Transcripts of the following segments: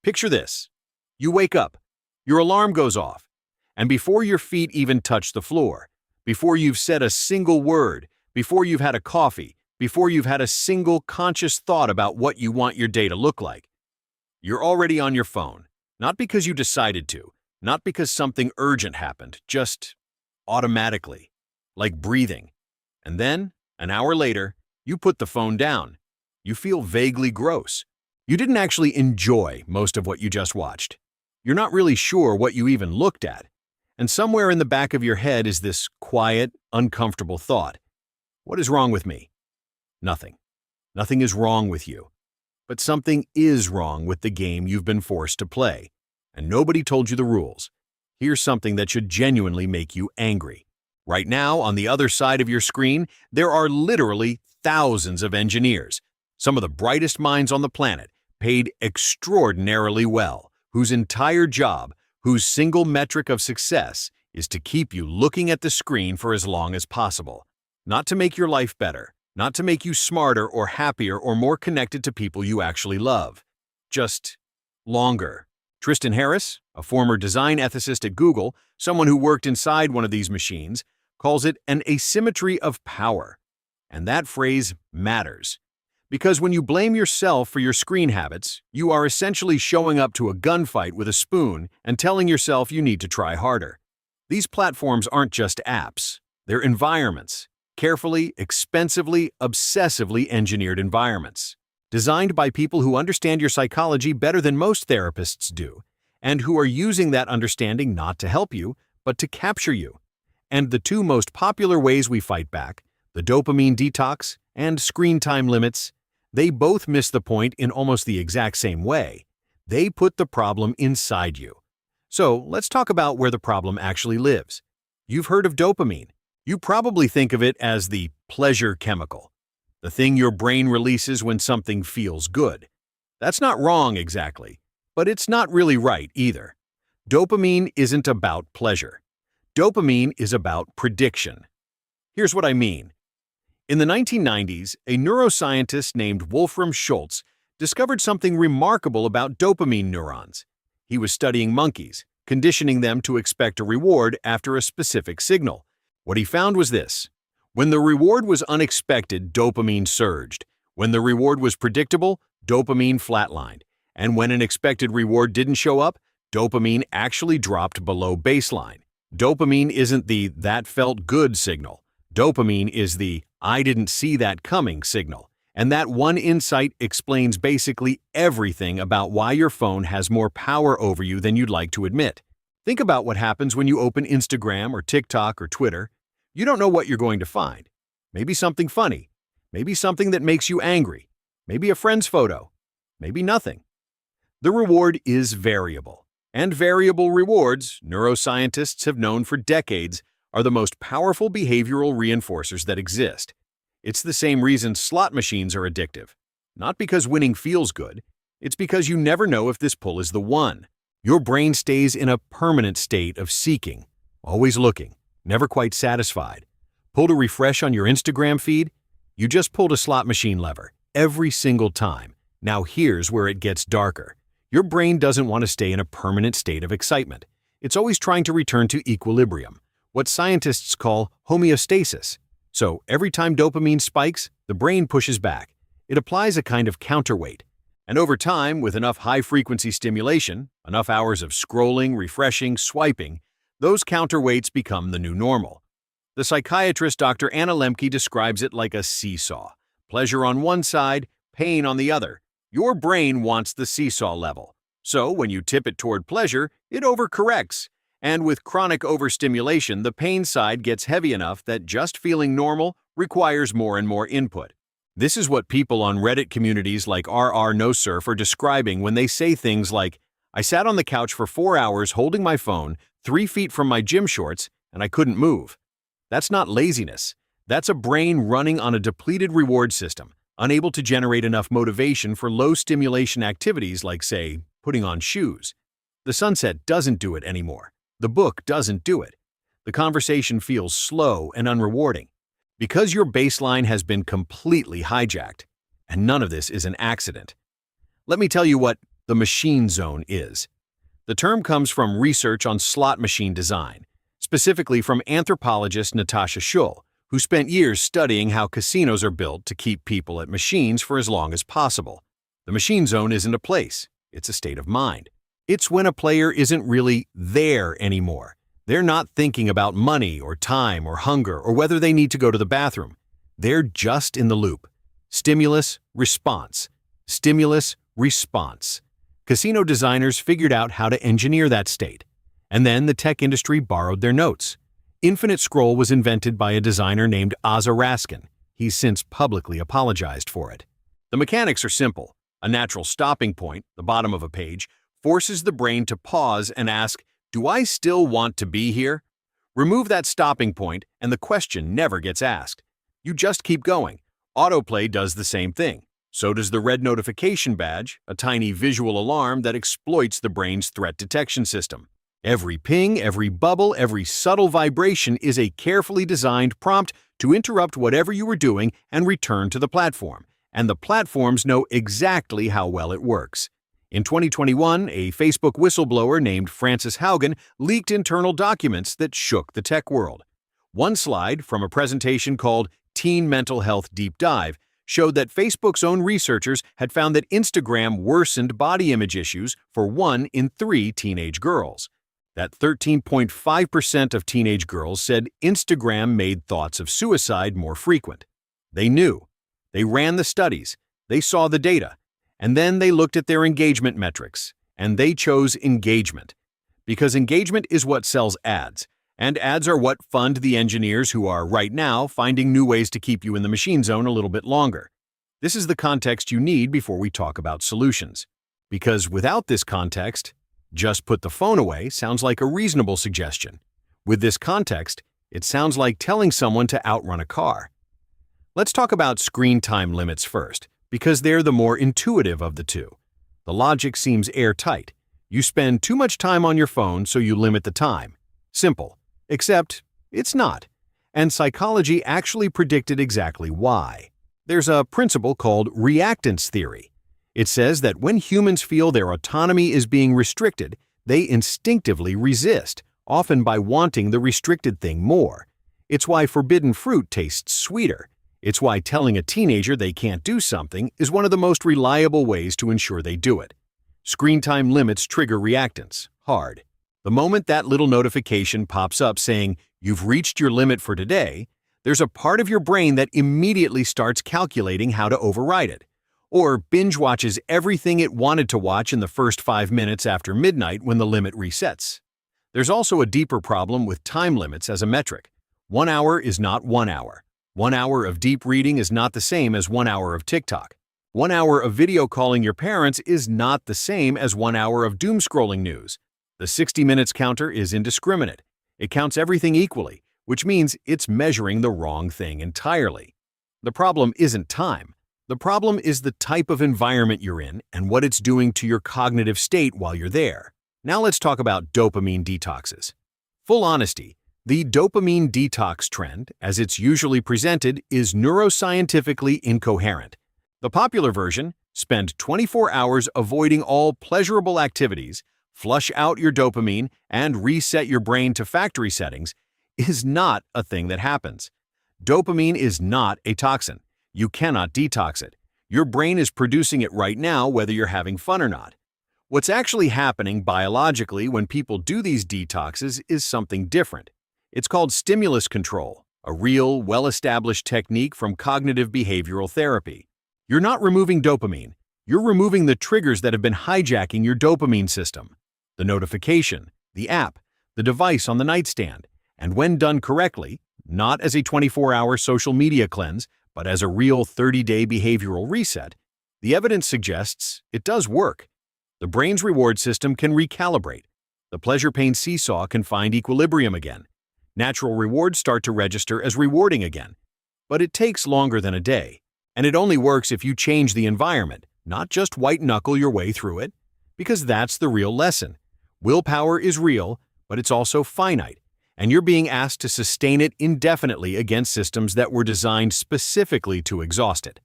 Picture this. You wake up, your alarm goes off, and before your feet even touch the floor, before you've said a single word, before you've had a coffee, before you've had a single conscious thought about what you want your day to look like, you're already on your phone. Not because you decided to, not because something urgent happened, just automatically, like breathing. And then, an hour later, you put the phone down. You feel vaguely gross. You didn't actually enjoy most of what you just watched. You're not really sure what you even looked at. And somewhere in the back of your head is this quiet, uncomfortable thought. What is wrong with me? Nothing. Nothing is wrong with you. But something is wrong with the game you've been forced to play. And nobody told you the rules. Here's something that should genuinely make you angry. Right now, on the other side of your screen, there are literally thousands of engineers, some of the brightest minds on the planet, paid extraordinarily well, whose entire job, whose single metric of success, is to keep you looking at the screen for as long as possible. Not to make your life better, not to make you smarter or happier or more connected to people you actually love. Just longer. Tristan Harris, a former design ethicist at Google, someone who worked inside one of these machines, calls it an asymmetry of power. And that phrase matters. Because when you blame yourself for your screen habits, you are essentially showing up to a gunfight with a spoon and telling yourself you need to try harder. These platforms aren't just apps. They're environments. Carefully, expensively, obsessively engineered environments. Designed by people who understand your psychology better than most therapists do, and who are using that understanding not to help you, but to capture you. And the two most popular ways we fight back, the dopamine detox and screen time limits, they both miss the point in almost the exact same way. They put the problem inside you. So let's talk about where the problem actually lives. You've heard of dopamine. You probably think of it as the pleasure chemical, the thing your brain releases when something feels good. That's not wrong exactly, but it's not really right either. Dopamine isn't about pleasure. Dopamine is about prediction. Here's what I mean. In the 1990s, a neuroscientist named Wolfram Schultz discovered something remarkable about dopamine neurons. He was studying monkeys, conditioning them to expect a reward after a specific signal. What he found was this. When the reward was unexpected, dopamine surged. When the reward was predictable, dopamine flatlined. And when an expected reward didn't show up, dopamine actually dropped below baseline. Dopamine isn't the "that felt good" signal. Dopamine is the "I didn't see that coming" signal. And that one insight explains basically everything about why your phone has more power over you than you'd like to admit. Think about what happens when you open Instagram or TikTok or Twitter. You don't know what you're going to find. Maybe something funny. Maybe something that makes you angry. Maybe a friend's photo. Maybe nothing. The reward is variable. And variable rewards, neuroscientists have known for decades, are the most powerful behavioral reinforcers that exist. It's the same reason slot machines are addictive. Not because winning feels good. It's because you never know if this pull is the one. Your brain stays in a permanent state of seeking, always looking, never quite satisfied. Pull to refresh on your Instagram feed? You just pulled a slot machine lever, every single time. Now here's where it gets darker. Your brain doesn't want to stay in a permanent state of excitement. It's always trying to return to equilibrium, what scientists call homeostasis. So every time dopamine spikes, the brain pushes back. It applies a kind of counterweight. And over time, with enough high-frequency stimulation, enough hours of scrolling, refreshing, swiping, those counterweights become the new normal. The psychiatrist Dr. Anna Lembke describes it like a seesaw. Pleasure on one side, pain on the other. Your brain wants the seesaw level. So when you tip it toward pleasure, it overcorrects. And with chronic overstimulation, the pain side gets heavy enough that just feeling normal requires more and more input. This is what people on Reddit communities like r/nosurf are describing when they say things like, "I sat on the couch for 4 hours holding my phone 3 feet from my gym shorts and I couldn't move." That's not laziness. That's a brain running on a depleted reward system, unable to generate enough motivation for low-stimulation activities like, say, putting on shoes. The sunset doesn't do it anymore. The book doesn't do it. The conversation feels slow and unrewarding. Because your baseline has been completely hijacked. And none of this is an accident. Let me tell you what the machine zone is. The term comes from research on slot machine design, specifically from anthropologist Natasha Schull, who spent years studying how casinos are built to keep people at machines for as long as possible. The machine zone isn't a place, it's a state of mind. It's when a player isn't really there anymore. They're not thinking about money or time or hunger or whether they need to go to the bathroom. They're just in the loop. Stimulus, response. Stimulus, response. Casino designers figured out how to engineer that state. And then the tech industry borrowed their notes. Infinite scroll was invented by a designer named Asa Raskin. He's since publicly apologized for it. The mechanics are simple. A natural stopping point, the bottom of a page, forces the brain to pause and ask, "Do I still want to be here?" Remove that stopping point and the question never gets asked. You just keep going. Autoplay does the same thing. So does the red notification badge, a tiny visual alarm that exploits the brain's threat detection system. Every ping, every bubble, every subtle vibration is a carefully designed prompt to interrupt whatever you were doing and return to the platform. And the platforms know exactly how well it works. In 2021, a Facebook whistleblower named Frances Haugen leaked internal documents that shook the tech world. One slide from a presentation called Teen Mental Health Deep Dive showed that Facebook's own researchers had found that Instagram worsened body image issues for 1 in 3 teenage girls. That 13.5% of teenage girls said Instagram made thoughts of suicide more frequent. They knew. They ran the studies. They saw the data. And then they looked at their engagement metrics. And they chose engagement. Because engagement is what sells ads. And ads are what fund the engineers who are, right now, finding new ways to keep you in the machine zone a little bit longer. This is the context you need before we talk about solutions. Because without this context, just put the phone away sounds like a reasonable suggestion. With this context, it sounds like telling someone to outrun a car. Let's talk about screen time limits first, because they're the more intuitive of the two. The logic seems airtight. You spend too much time on your phone, so you limit the time. Simple. Except, it's not. And psychology actually predicted exactly why. There's a principle called reactance theory. It says that when humans feel their autonomy is being restricted, they instinctively resist, often by wanting the restricted thing more. It's why forbidden fruit tastes sweeter. It's why telling a teenager they can't do something is one of the most reliable ways to ensure they do it. Screen time limits trigger reactance, hard. The moment that little notification pops up saying, "You've reached your limit for today," there's a part of your brain that immediately starts calculating how to override it, or binge watches everything it wanted to watch in the first 5 minutes after midnight when the limit resets. There's also a deeper problem with time limits as a metric. 1 hour is not 1 hour. 1 hour of deep reading is not the same as 1 hour of TikTok. 1 hour of video calling your parents is not the same as 1 hour of doom scrolling news. The 60 minutes counter is indiscriminate. It counts everything equally, which means it's measuring the wrong thing entirely. The problem isn't time. The problem is the type of environment you're in and what it's doing to your cognitive state while you're there. Now let's talk about dopamine detoxes. Full honesty, the dopamine detox trend, as it's usually presented, is neuroscientifically incoherent. The popular version, spend 24 hours avoiding all pleasurable activities, flush out your dopamine, and reset your brain to factory settings, is not a thing that happens. Dopamine is not a toxin. You cannot detox it. Your brain is producing it right now whether you're having fun or not. What's actually happening biologically when people do these detoxes is something different. It's called stimulus control, a real, well-established technique from cognitive behavioral therapy. You're not removing dopamine. You're removing the triggers that have been hijacking your dopamine system. The notification, the app, the device on the nightstand, and when done correctly, not as a 24-hour social media cleanse, but as a real 30-day behavioral reset, the evidence suggests it does work. The brain's reward system can recalibrate. The pleasure-pain seesaw can find equilibrium again. Natural rewards start to register as rewarding again. But it takes longer than a day, and it only works if you change the environment, not just white-knuckle your way through it, because that's the real lesson. Willpower is real, but it's also finite, and you're being asked to sustain it indefinitely against systems that were designed specifically to exhaust it.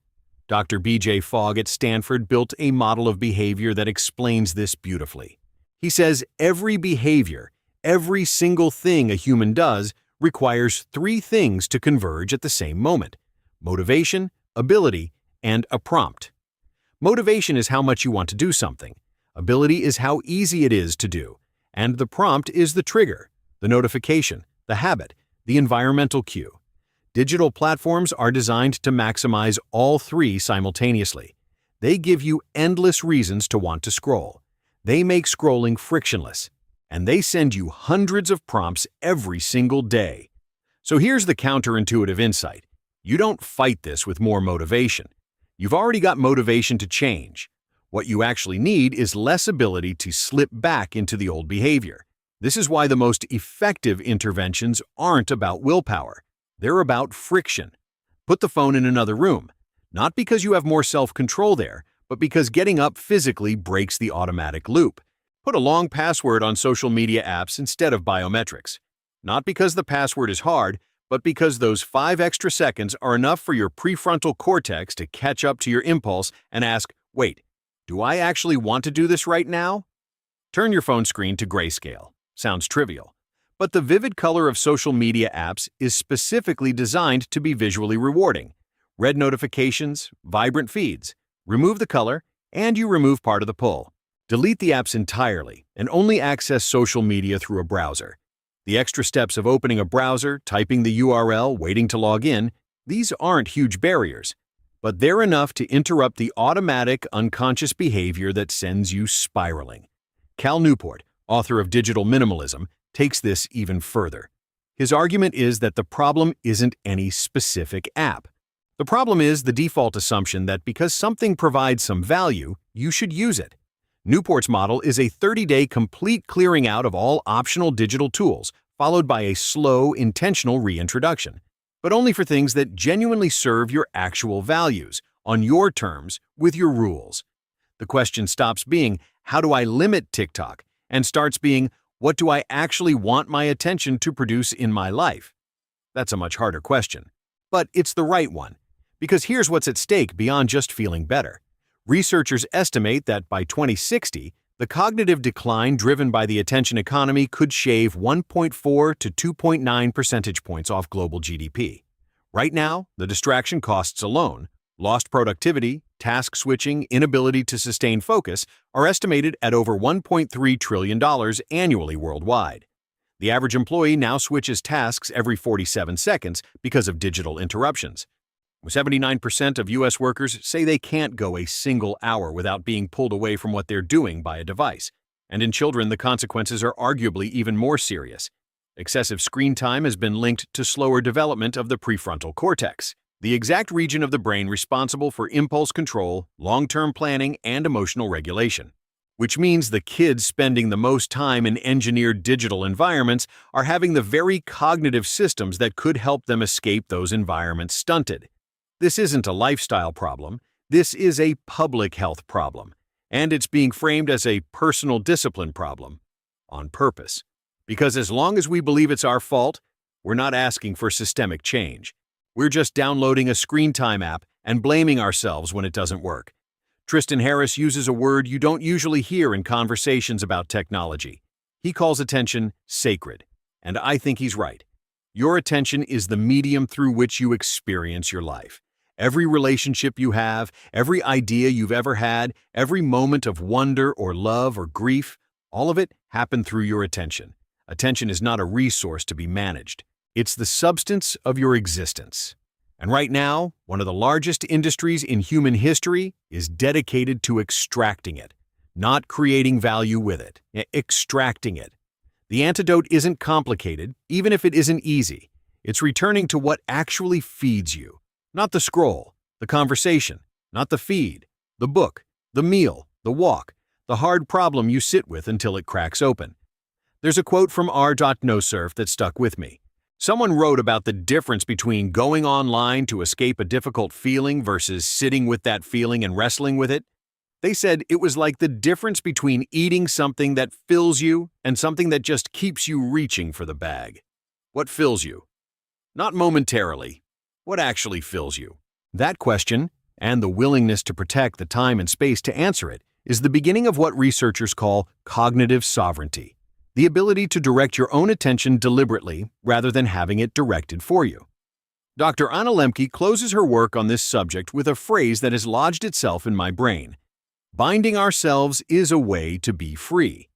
Dr. B.J. Fogg at Stanford built a model of behavior that explains this beautifully. He says every behavior, every single thing a human does, requires three things to converge at the same moment: motivation, ability, and a prompt. Motivation is how much you want to do something. Ability is how easy it is to do. And the prompt is the trigger, the notification, the habit, the environmental cue. Digital platforms are designed to maximize all three simultaneously. They give you endless reasons to want to scroll. They make scrolling frictionless. And they send you hundreds of prompts every single day. So here's the counterintuitive insight. You don't fight this with more motivation. You've already got motivation to change. What you actually need is less ability to slip back into the old behavior. This is why the most effective interventions aren't about willpower. They're about friction. Put the phone in another room, not because you have more self-control there, but because getting up physically breaks the automatic loop. Put a long password on social media apps instead of biometrics. Not because the password is hard, but because those 5 extra seconds are enough for your prefrontal cortex to catch up to your impulse and ask, wait, do I actually want to do this right now? Turn your phone screen to grayscale. Sounds trivial. But the vivid color of social media apps is specifically designed to be visually rewarding. Red notifications, vibrant feeds. Remove the color, and you remove part of the pull. Delete the apps entirely and only access social media through a browser. The extra steps of opening a browser, typing the URL, waiting to log in, these aren't huge barriers, but they're enough to interrupt the automatic, unconscious behavior that sends you spiraling. Cal Newport, author of Digital Minimalism, takes this even further. His argument is that the problem isn't any specific app. The problem is the default assumption that because something provides some value, you should use it. Newport's model is a 30-day complete clearing out of all optional digital tools, followed by a slow, intentional reintroduction, but only for things that genuinely serve your actual values, on your terms, with your rules. The question stops being, how do I limit TikTok, and starts being, what do I actually want my attention to produce in my life? That's a much harder question, but it's the right one, because here's what's at stake beyond just feeling better. Researchers estimate that by 2060, the cognitive decline driven by the attention economy could shave 1.4 to 2.9 percentage points off global GDP. Right now, the distraction costs alone, lost productivity, task switching, inability to sustain focus, are estimated at over $1.3 trillion annually worldwide. The average employee now switches tasks every 47 seconds because of digital interruptions. 79% of U.S. workers say they can't go a single hour without being pulled away from what they're doing by a device. And in children, the consequences are arguably even more serious. Excessive screen time has been linked to slower development of the prefrontal cortex, the exact region of the brain responsible for impulse control, long-term planning, and emotional regulation. Which means the kids spending the most time in engineered digital environments are having the very cognitive systems that could help them escape those environments stunted. This isn't a lifestyle problem, this is a public health problem, and it's being framed as a personal discipline problem, on purpose. Because as long as we believe it's our fault, we're not asking for systemic change. We're just downloading a screen time app and blaming ourselves when it doesn't work. Tristan Harris uses a word you don't usually hear in conversations about technology. He calls attention sacred, and I think he's right. Your attention is the medium through which you experience your life. Every relationship you have, every idea you've ever had, every moment of wonder or love or grief, all of it happened through your attention. Attention is not a resource to be managed. It's the substance of your existence. And right now, one of the largest industries in human history is dedicated to extracting it, not creating value with it, extracting it. The antidote isn't complicated, even if it isn't easy. It's returning to what actually feeds you. Not the scroll, the conversation, not the feed, the book, the meal, the walk, the hard problem you sit with until it cracks open. There's a quote from r.nosurf that stuck with me. Someone wrote about the difference between going online to escape a difficult feeling versus sitting with that feeling and wrestling with it. They said it was like the difference between eating something that fills you and something that just keeps you reaching for the bag. What fills you? Not momentarily. What actually fills you? That question, and the willingness to protect the time and space to answer it is the beginning of what researchers call cognitive sovereignty, the ability to direct your own attention deliberately rather than having it directed for you. Dr. Anna Lembke closes her work on this subject with a phrase that has lodged itself in my brain. Binding ourselves is a way to be free.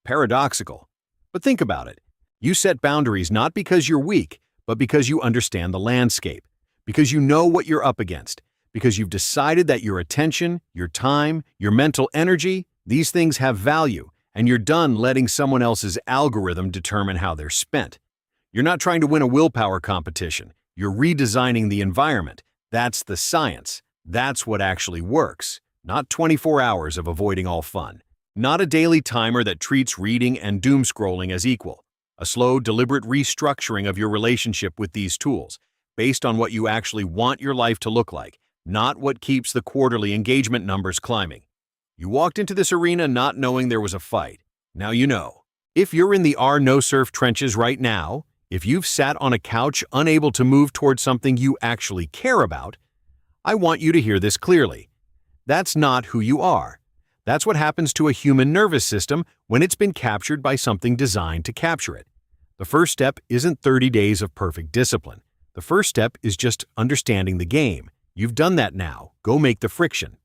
Paradoxical. But think about it. You set boundaries not because you're weak, but because you understand the landscape, because you know what you're up against, because you've decided that your attention, your time, your mental energy, these things have value, and you're done letting someone else's algorithm determine how they're spent. You're not trying to win a willpower competition. You're redesigning the environment. That's the science. That's what actually works. Not 24 hours of avoiding all fun. Not a daily timer that treats reading and doom scrolling as equal. A slow, deliberate restructuring of your relationship with these tools, based on what you actually want your life to look like, not what keeps the quarterly engagement numbers climbing. You walked into this arena not knowing there was a fight. Now you know. If you're in the no-surf trenches right now, if you've sat on a couch unable to move towards something you actually care about, I want you to hear this clearly. That's not who you are. That's what happens to a human nervous system when it's been captured by something designed to capture it. The first step isn't 30 days of perfect discipline. The first step is just understanding the game. You've done that now. Go make the friction.